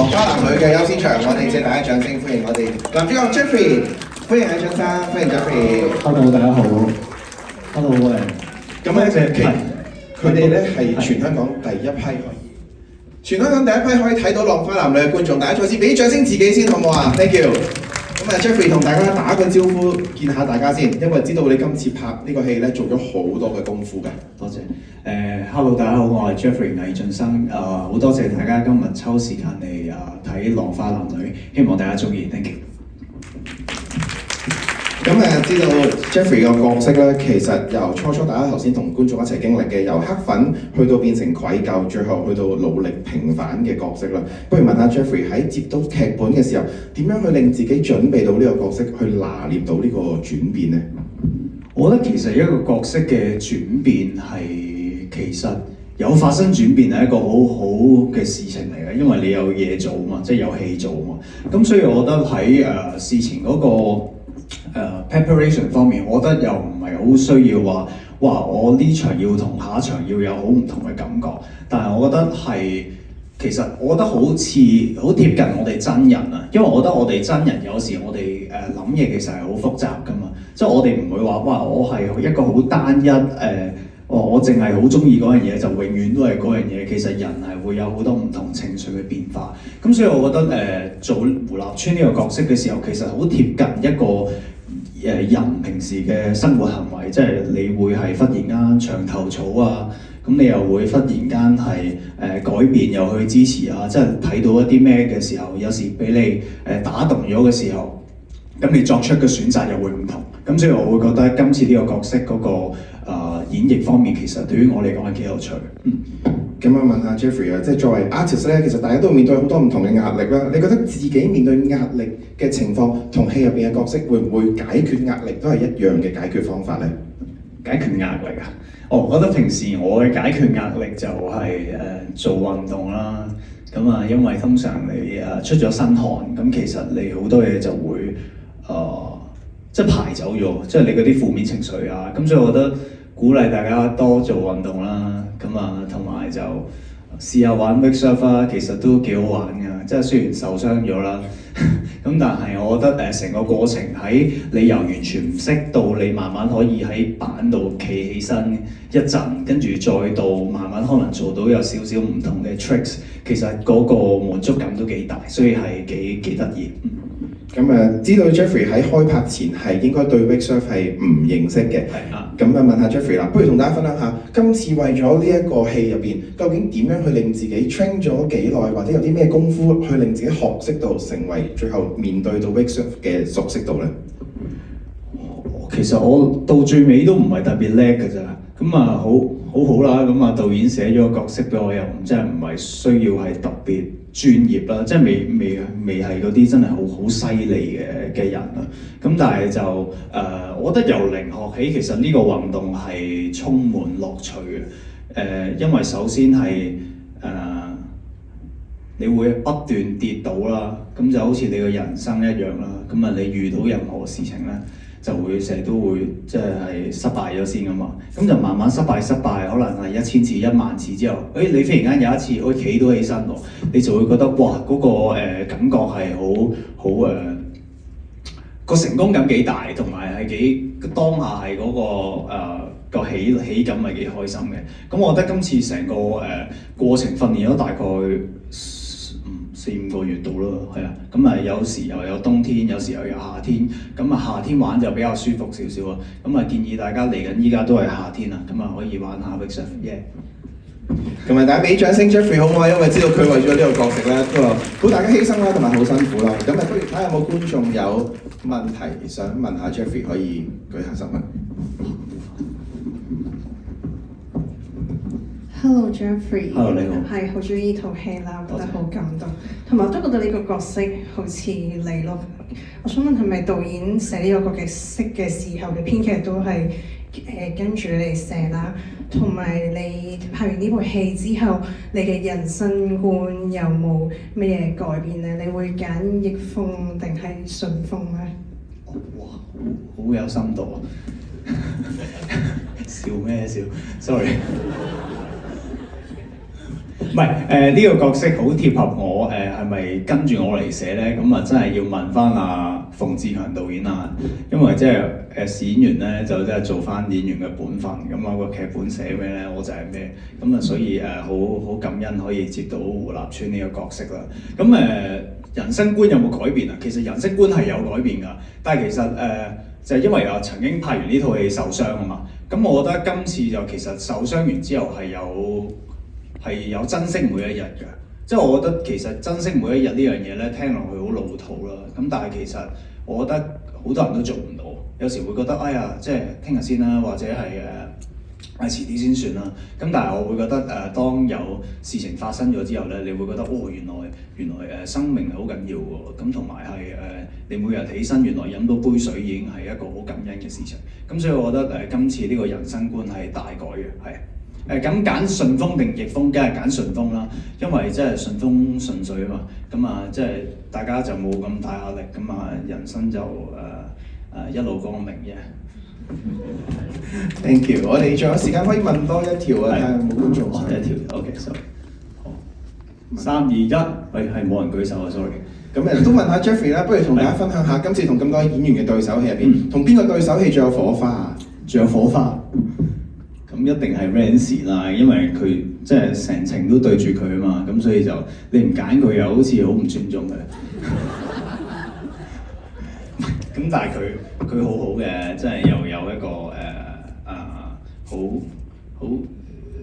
浪花男女嘅優先場，我哋請大家掌聲歡迎我哋男主角 Jeffrey， 歡迎阿張生，歡迎 Jeffrey。Hello， 大家好。Hello， 喂。咁咧，佢哋咧係全香港第一批全香港第一批可以睇到浪花男女嘅觀眾，大家再次俾啲掌聲自己先好唔好啊 ？Thank you。咁啊 Jeffrey 同大家打個招呼，見下大家先，因為知道你今次拍呢個戲咧做咗好多嘅功夫㗎。多謝。Hello， 大家好，我係 Jeffrey 魏浚生。好多謝大家今日抽時間嚟睇《浪花男女》，希望大家中意。Thank you。咁知道 Jeffrey 個角色咧，其實由初大家頭先同觀眾一齊經歷嘅，由黑粉去到變成愧疚，最後去到努力平反嘅角色啦。不如問下 Jeffrey 喺接到劇本嘅時候，點樣去令自己準備到呢個角色，去拿捏到呢個轉變呢？我覺得其實一個角色嘅轉變係其實有發生轉變係一個好好嘅事情嚟嘅，因為你有嘢做嘛，即係有戲做嘛。咁所以我覺得喺事前嗰個preparation 方面，我覺得又唔係好需要話，哇！我呢場要同下一場要有好唔同嘅感覺。但係我覺得係，其實我覺得好似好貼近我哋真人啊，因為我覺得我哋真人有時我哋諗嘢其實係好複雜㗎嘛，即係我哋唔會話，哇！我係一個好單一我淨係好中意嗰樣嘢，就永遠都係嗰樣嘢。其實人係會有好多唔同情緒嘅變化。咁所以我覺得做胡立川呢個角色嘅時候，其實好貼近一個人平時嘅生活行為，即係你會係忽然間長頭草啊，咁你又會忽然間係改變又去支持啊，即係睇到一啲咩嘅時候，有時俾你打動咗嘅時候，咁你作出嘅選擇又會唔同。咁所以我會覺得今次呢個角色嗰個演繹方面，其實對於我嚟講係幾有趣。咁啊問下 Jeffrey 啊，即係作為 artist 咧，其實大家都面對好多唔同嘅壓力啦。你覺得自己面對壓力嘅情況，同戲入邊嘅角色會唔會解決壓力都係一樣嘅解決方法咧？解決壓力啊？我覺得平時我嘅解決壓力就係做運動啦。咁啊，因為通常你出咗身汗，咁其實你好多嘢就會即係排走咗，即係你嗰啲負面情緒啊。咁所以我覺得鼓勵大家多做運動啦。咁啊，同埋就試下玩 wake surf 啊，其實都幾好玩㗎。即係雖然受傷咗啦，咁但係我覺得成個過程喺你由完全唔識到你慢慢可以喺板度企起身一陣，跟住再到慢慢可能做到有少少唔同嘅 tricks， 其實嗰個滿足感都幾大，所以係幾得意。咁知道 Jeffrey 喺開拍前係應該對 wake surf 係唔認識嘅。係啊。咁問下 Jeffrey 啦，不如同大家分享下今次為咗呢一個戲入邊，究竟點樣去令自己 train 咗幾耐，或者有啲咩功夫去令自己學識到成為最後面對到 wake surf 嘅熟悉度咧？其實我到最尾都唔係特別叻㗎咋，咁啊好啦，咁啊導演寫咗個角色俾我，又真係唔係需要係特別專業啦，即係未係嗰啲真係好犀利嘅人啦。咁但係就我覺得由零學起，其實呢個運動係充滿樂趣嘅。因為首先係你會不斷跌倒啦，咁就好似你個人生一樣啦。咁啊，你遇到任何事情咧，就會成日都會即係失敗咗先㗎嘛。咁就慢慢失敗，可能係1000次、10000次之後，你忽然間有一次可以企到起身喎，你就會覺得哇，嗰個感覺係好個成功感幾大，同埋係幾當下係嗰個喜感係幾開心嘅。咁我覺得今次成個過程訓練咗大概4-5個月到啦，係啊。咁啊有時又有冬天，有時又有夏天。咁啊夏天玩就比較舒服少少啊。咁啊建議大家嚟緊依家都係夏天啊，咁啊可以玩下 wake surf。同埋大家俾掌聲 Jeffrey 好唔好？因為知道佢為咗呢個角色咧，都有好大嘅犧牲啦，同埋好辛苦啦。咁不如睇下有冇觀眾有問題想問下 Jeffrey， 可以舉下手問。Hello Jeffrey。Hello 你好。係好中意呢套戲啦，我覺得好感動，同埋我都覺得呢個角色好似你咯。我想問係咪導演寫呢個角色嘅時候嘅編劇都係跟住你寫啦？同埋你拍完呢部戲之後，你嘅人生觀有冇乜嘢改變咧？你會揀逆風定係順風咧？哇，好有深度啊！笑咩笑 ？Sorry。唔係呢個角色好貼合我係咪跟住我嚟寫咧？咁啊真係要問翻阿馮志強導演啊，因為即係演員咧就即係做翻演員嘅本分，咁啊個劇本寫咩咧我就係咩，咁啊所以好感恩可以接到胡立川呢個角色啦。咁人生觀有冇改變啊？其實人生觀係有改變㗎，但係其實就係因為曾經拍完呢套戲受傷啊嘛，咁我覺得今次就其實受傷完之後係有珍惜每一日嘅，即係我覺得其實珍惜每一日呢樣嘢咧，聽落去好老土啦。咁但係其實我覺得好多人都做唔到，有時會覺得哎呀，即係聽日先啦，或者係遲啲先算啦。咁但係我會覺得當有事情發生咗之後咧，你會覺得原來生命係好緊要喎。咁同埋係你每日起身原來飲到杯水已經係一個好感恩嘅事情。咁所以我覺得今次呢個人生觀係大改嘅，係。咁揀順風定逆風，梗係揀順風啦，因為即係順風順水啊嘛，咁啊即係大家就冇咁大壓力，咁啊人生就一路光明嘅。Thank you， 我哋仲有時間可以問多一條啊，睇下有冇觀眾想一條 OK， sorry。好，3、2、1，喂係冇人舉手啊 ，sorry。咁都問下 Jeffrey 啦，不如同大家分享下今次同咁多演員嘅對手戲入邊，同邊個對手戲最有火花啊？最有火花。咁一定係 Rance 啦，因為佢即係成程都對住佢啊嘛，咁所以就你唔揀佢又好似好唔尊重佢。咁但係佢好好嘅，即係又有一個好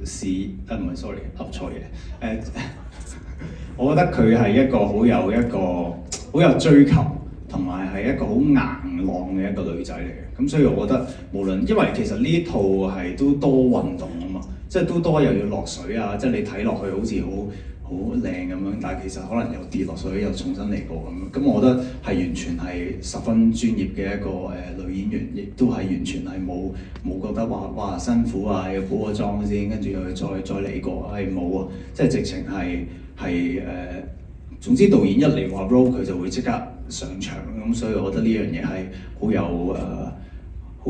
事唔係 sorry 噏錯嘢我覺得佢係一個好有追求，同埋係一個好硬朗嘅一個女仔嚟嘅。咁所以我覺得無論因為其實呢套係都多運動啊嘛，即係都多又要落水啊，即係你睇落去好似好靚咁樣，但係其實可能又跌落水又重新嚟過咁樣。咁我覺得係完全係十分專業嘅一個女演員，亦都係完全係冇覺得話哇辛苦啊，要補個妝先，跟住又再嚟過，係冇啊，即係直情係總之導演一嚟話 roll 佢就會即刻上場，咁所以我覺得呢樣嘢係好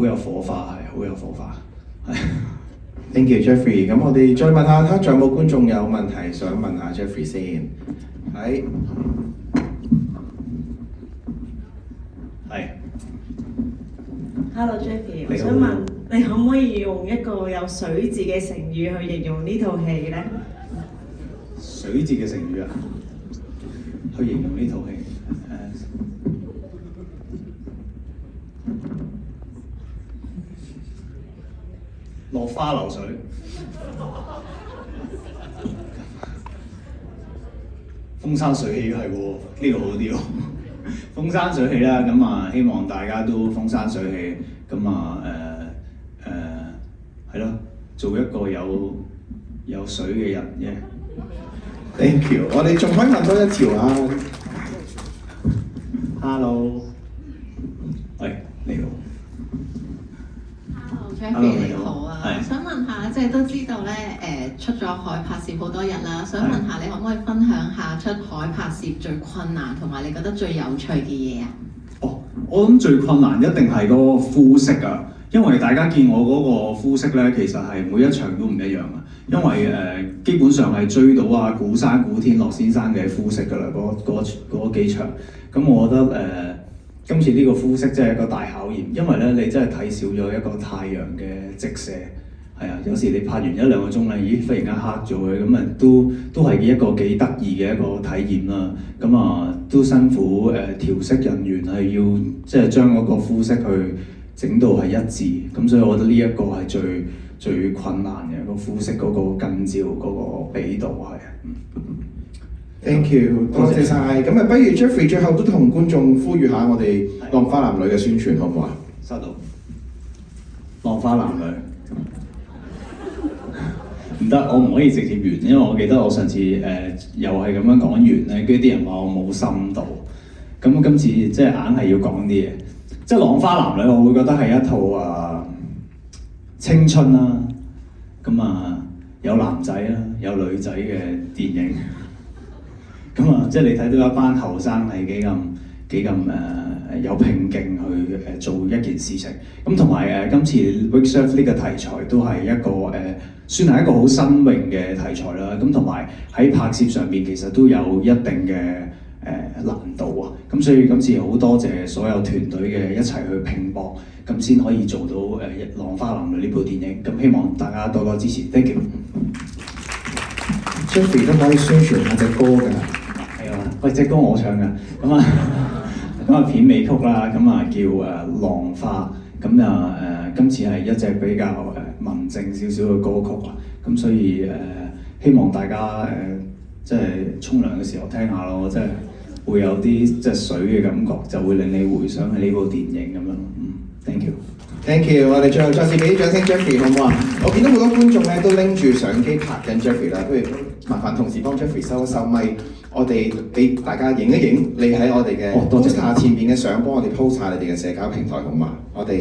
有火花，係好有火花，係。Thank you Jeffrey， 咁我哋再問下睇下仲有冇觀眾有問題想問下 Jeffrey 先，係。Hello Jeffrey，我想問你可唔可以用一個有水字嘅成語去形容呢套戲咧？水字嘅成語啊，去形容呢套戲落花流水。風生水起係喎，呢個好啲喎。風生水起啦，咁啊希望大家都風生水起，咁啊係咯，做一個有水嘅人啫。Thank you， 我哋仲可以問多一條啊。Hello， 喂，你好。Hello，Jeffrey 你好啊，想問下，即係都知道咧，出咗海拍攝好多日啦，想問下你可唔可以分享下出海拍攝最困難同埋你覺得最有趣嘅嘢啊？哦，我諗最困難一定係嗰個膚色啊，因為大家見我嗰個膚色咧，其實係每一場都唔一樣啊。因為基本上係追到啊古山古天樂先生嘅膚色㗎啦，嗰幾場。咁我覺得今次呢個膚色真係一個大考驗，因為咧你真係睇少咗一個太陽嘅直射。係啊，有時你拍完1-2個鐘咧，咦忽然間黑咗嘅，咁啊都係一個幾得意嘅一個體驗啦。咁啊都辛苦調色人員係要即係將嗰個膚色去整到係一致。咁所以我覺得呢一個係最困難嘅個膚色嗰個近照嗰個比度係。Thank you， 多謝晒。咁啊，不如 Jeffrey 最後都同觀眾呼籲下我哋《浪花男女》嘅宣傳，好唔好啊？收到。浪花男女。唔得，我唔可以直接完，因為我記得我上次又係咁樣講完咧，跟住啲人話我冇深度。咁今次即係硬係要講啲嘢，即係《浪花男女》，我會覺得係一套青春啦，咁有男仔啦，有女仔嘅電影。咁即係你睇到一班後生係幾幾咁有拼勁去做一件事情。咁同埋今次 Wake Surf 呢個題材都係一個算係一個好新穎嘅題材啦。咁同埋喺拍攝上面其實都有一定嘅難度啊。咁所以今次好多謝所有團隊嘅一齊去拼搏，咁先可以做到《浪花男女》呢部電影。咁希望大家多多支持 ，thank you。Jeffrey 都可以宣傳下隻歌㗎。係啊，喂，隻歌我唱㗎，咁片尾曲啦，咁叫浪花，咁今次係一隻比較文靜少少嘅歌曲啊，咁所以希望大家即係沖涼嘅時候聽下咯，即係會有啲即係水嘅感覺，就會令你回想起呢部電影咁樣。Thank you。Thank you， 我哋最後再次俾啲掌聲 Jeffrey 好唔好啊？我見到好多觀眾咧都拎住相機拍緊 Jeffrey 啦，不如麻煩同事幫 Jeffrey 收一收咪，我哋俾大家影一影你喺我哋嘅 poster 前面嘅相，幫我哋 post 下你哋嘅社交平台好嘛？我哋